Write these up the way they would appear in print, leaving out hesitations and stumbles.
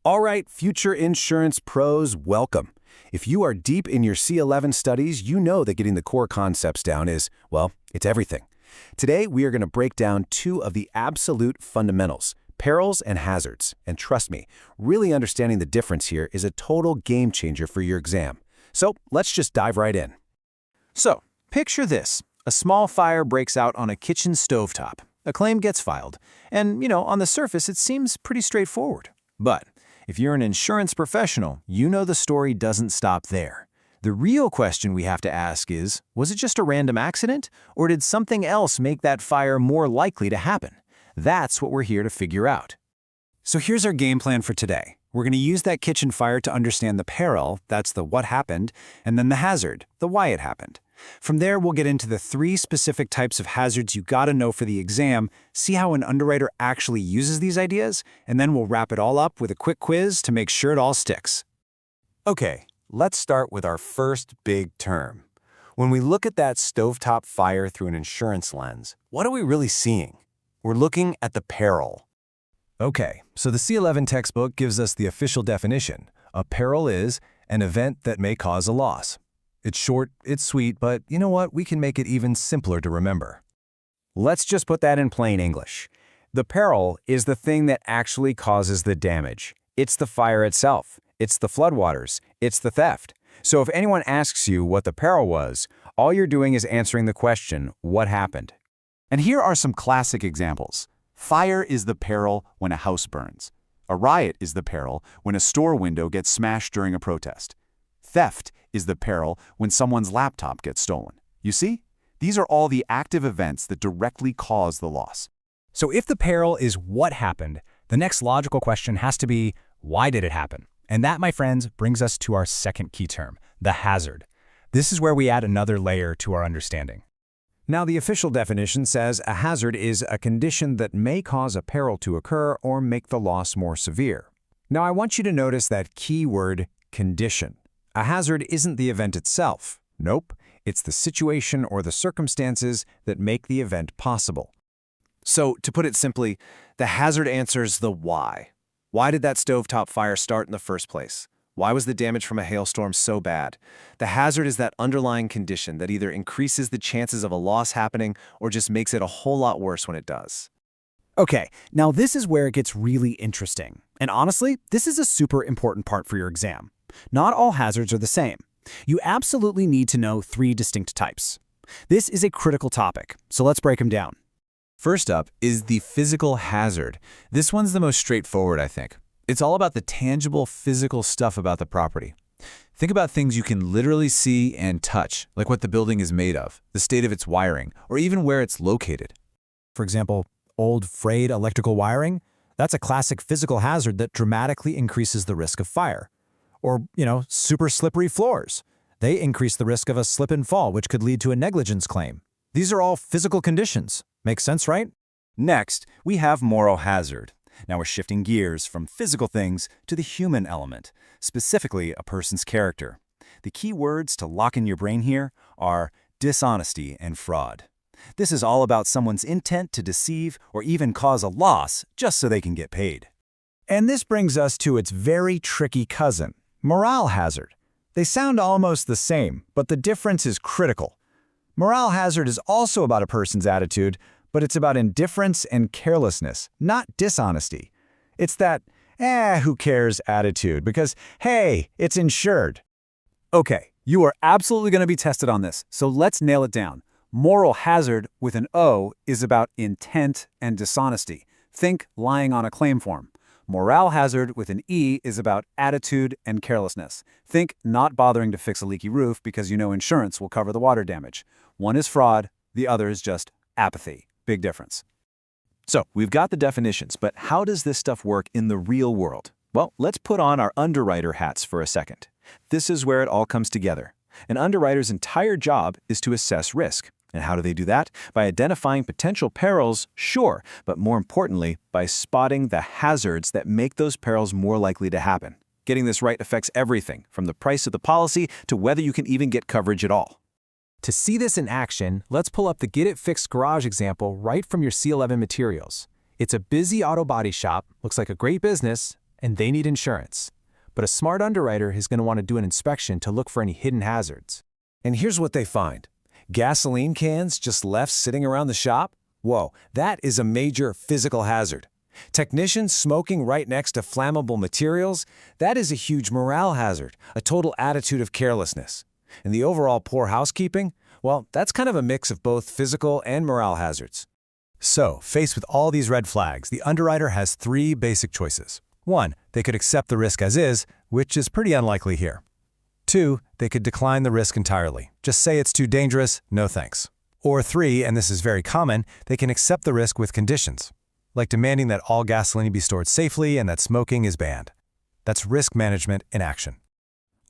All right, future insurance pros, welcome. If you are deep in your C11 studies, you know that getting the core concepts down is, well, it's everything. Today, we are going to break down two of the absolute fundamentals, perils and hazards. And trust me, really understanding the difference here is a total game changer for your exam. So let's just dive right in. So, picture this. A small fire breaks out on a kitchen stovetop. A claim gets filed. And, on the surface, it seems pretty straightforward. But if you're an insurance professional, you know the story doesn't stop there. The real question we have to ask is, was it just a random accident, or did something else make that fire more likely to happen? That's what we're here to figure out. So here's our game plan for today. We're going to use that kitchen fire to understand the peril, that's the what happened, and then the hazard, the why it happened. From there, we'll get into the 3 specific types of hazards you gotta know for the exam, see how an underwriter actually uses these ideas, and then we'll wrap it all up with a quick quiz to make sure it all sticks. Okay, let's start with our first big term. When we look at that stovetop fire through an insurance lens, what are we really seeing? We're looking at the peril. Okay, so the C11 textbook gives us the official definition. A peril is an event that may cause a loss. It's short, it's sweet, but you know what? We can make it even simpler to remember. Let's just put that in plain English. The peril is the thing that actually causes the damage. It's the fire itself. It's the floodwaters. It's the theft. So if anyone asks you what the peril was, all you're doing is answering the question, what happened? And here are some classic examples. Fire is the peril when a house burns. A riot is the peril when a store window gets smashed during a protest. Theft is the peril when someone's laptop gets stolen. You see? These are all the active events that directly cause the loss. So if the peril is what happened, the next logical question has to be, why did it happen? And that, my friends, brings us to our second key term, the hazard. This is where we add another layer to our understanding. Now, the official definition says a hazard is a condition that may cause a peril to occur or make the loss more severe. Now, I want you to notice that key word, condition. A hazard isn't the event itself. Nope, it's the situation or the circumstances that make the event possible. So, to put it simply, the hazard answers the why. Why did that stovetop fire start in the first place? Why was the damage from a hailstorm so bad? The hazard is that underlying condition that either increases the chances of a loss happening or just makes it a whole lot worse when it does. Okay, now this is where it gets really interesting. And honestly, this is a super important part for your exam. Not all hazards are the same. You absolutely need to know 3 distinct types. This is a critical topic, so let's break them down. First up is the physical hazard. This one's the most straightforward, I think. It's all about the tangible physical stuff about the property. Think about things you can literally see and touch, like what the building is made of, the state of its wiring, or even where it's located. For example, old frayed electrical wiring, that's a classic physical hazard that dramatically increases the risk of fire. Or, super slippery floors. They increase the risk of a slip and fall, which could lead to a negligence claim. These are all physical conditions. Makes sense, right? Next, we have moral hazard. Now we're shifting gears from physical things to the human element, specifically a person's character. The key words to lock in your brain here are dishonesty and fraud. This is all about someone's intent to deceive or even cause a loss just so they can get paid. And this brings us to its very tricky cousin, morale hazard. They sound almost the same, but the difference is critical. Morale hazard is also about a person's attitude, but it's about indifference and carelessness, not dishonesty. It's that, who cares attitude, because, hey, it's insured. Okay, you are absolutely going to be tested on this, so let's nail it down. Moral hazard with an O is about intent and dishonesty. Think lying on a claim form. Morale hazard with an E is about attitude and carelessness. Think not bothering to fix a leaky roof because you know insurance will cover the water damage. One is fraud, the other is just apathy. Big difference. So, we've got the definitions, but how does this stuff work in the real world? Well, let's put on our underwriter hats for a second. This is where it all comes together. An underwriter's entire job is to assess risk. And how do they do that? By identifying potential perils, sure, but more importantly, by spotting the hazards that make those perils more likely to happen. Getting this right affects everything, from the price of the policy to whether you can even get coverage at all. To see this in action, let's pull up the Get It Fixed garage example right from your C11 materials. It's a busy auto body shop, looks like a great business, and they need insurance. But a smart underwriter is going to want to do an inspection to look for any hidden hazards. And here's what they find. Gasoline cans just left sitting around the shop? Whoa, that is a major physical hazard. Technicians smoking right next to flammable materials? That is a huge morale hazard, a total attitude of carelessness. And the overall poor housekeeping? Well, that's kind of a mix of both physical and morale hazards. So, faced with all these red flags, the underwriter has 3 basic choices. 1, they could accept the risk as is, which is pretty unlikely here. 2, they could decline the risk entirely. Just say it's too dangerous, no thanks. Or 3, and this is very common, they can accept the risk with conditions, like demanding that all gasoline be stored safely and that smoking is banned. That's risk management in action.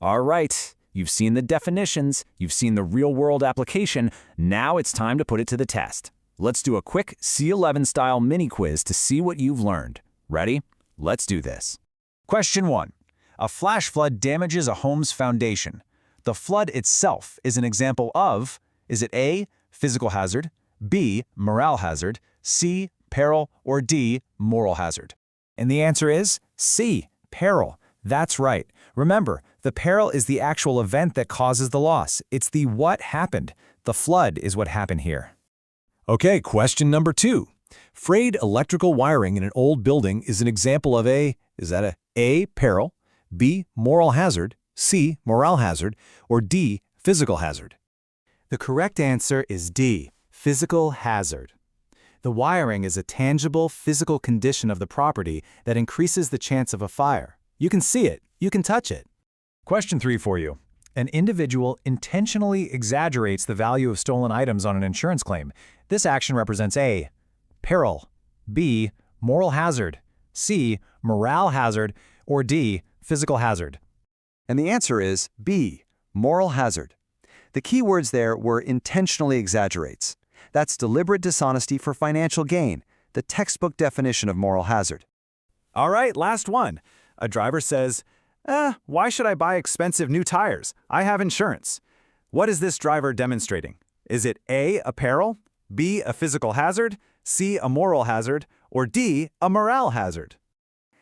All right, you've seen the definitions, you've seen the real-world application, now it's time to put it to the test. Let's do a quick C11-style mini-quiz to see what you've learned. Ready? Let's do this. Question 1. A flash flood damages a home's foundation. The flood itself is an example of, is it A, physical hazard, B, morale hazard, C, peril, or D, moral hazard? And the answer is C, peril. That's right. Remember, the peril is the actual event that causes the loss. It's the what happened. The flood is what happened here. Okay, question number 2. Frayed electrical wiring in an old building is an example of A, peril, B, moral hazard, C, morale hazard, or D, physical hazard? The correct answer is D, physical hazard. The wiring is a tangible physical condition of the property that increases the chance of a fire. You can see it, you can touch it. Question 3 for you. An individual intentionally exaggerates the value of stolen items on an insurance claim. This action represents A, peril, B, moral hazard, C, morale hazard, or D, physical hazard. And the answer is B, moral hazard. The key words there were intentionally exaggerates. That's deliberate dishonesty for financial gain, the textbook definition of moral hazard. All right, last one. A driver says, why should I buy expensive new tires? I have insurance. What is this driver demonstrating? Is it A, a peril, B, a physical hazard, C, a moral hazard, or D, a morale hazard?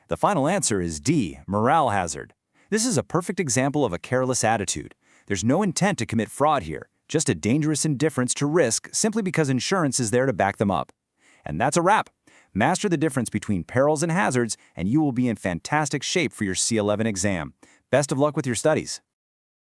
The final answer is D, morale hazard. This is a perfect example of a careless attitude. There's no intent to commit fraud here, just a dangerous indifference to risk simply because insurance is there to back them up. And that's a wrap. Master the difference between perils and hazards, and you will be in fantastic shape for your C11 exam. Best of luck with your studies.